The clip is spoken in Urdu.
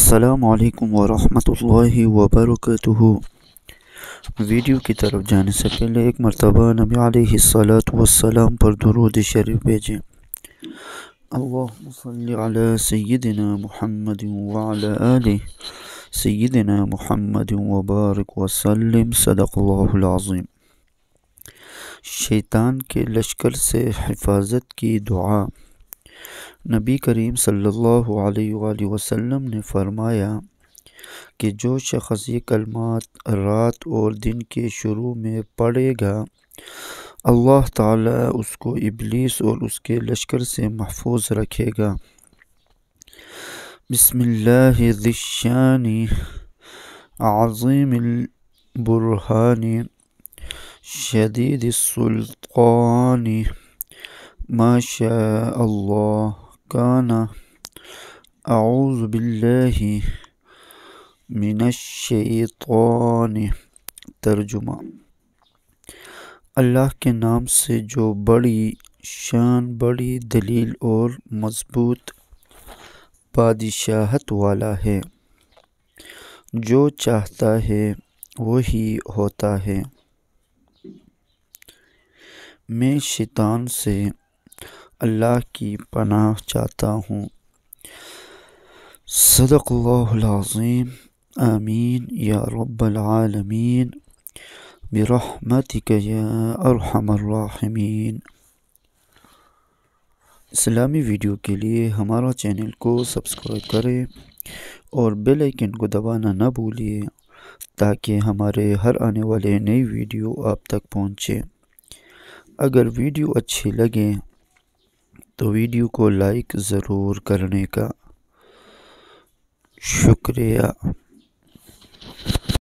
السلام علیکم ورحمۃ اللہ وبرکاتہ۔ ویڈیو کی طرف جانے سے پہلے ایک مرتبہ نبی علیہ الصلاۃ والسلام پر درود شریف بھیجیں۔ اللہم صلی علی سیدنا محمد وعلی آلہ سیدنا محمد وبارک وسلم۔ صدق اللہ العظیم۔ شیطان کے لشکر سے حفاظت کی دعا۔ نبی کریم صلی اللہ علیہ وآلہ وسلم نے فرمایا کہ جو شخص یہ کلمات رات اور دن کے شروع میں پڑھے گا، اللہ تعالیٰ اس کو ابلیس اور اس کے لشکر سے محفوظ رکھے گا۔ بسم اللہ ذی الشان عظیم البرہان شدید السلطان ما شاء اللہ کان۔ اعوذ باللہ من الشیطان۔ ترجمہ: اللہ کے نام سے جو بڑی شان، بڑی دلیل اور مضبوط بادشاہت والا ہے۔ جو چاہتا ہے وہی ہوتا ہے۔ میں شیطان سے اللہ کی پناہ چاہتا ہوں۔ صدق اللہ العظیم۔ آمین یا رب العالمین برحمتک یا ارحم الراحمین۔ اسلامی ویڈیو کے لیے ہمارا چینل کو سبسکرائب کریں اور بیل آئیکن کو دبانا نہ بھولیے تاکہ ہمارے ہر آنے والے نئی ویڈیو آپ تک پہنچے۔ اگر ویڈیو اچھی لگے تو ویڈیو کو لائک ضرور کرنے کا شکریہ۔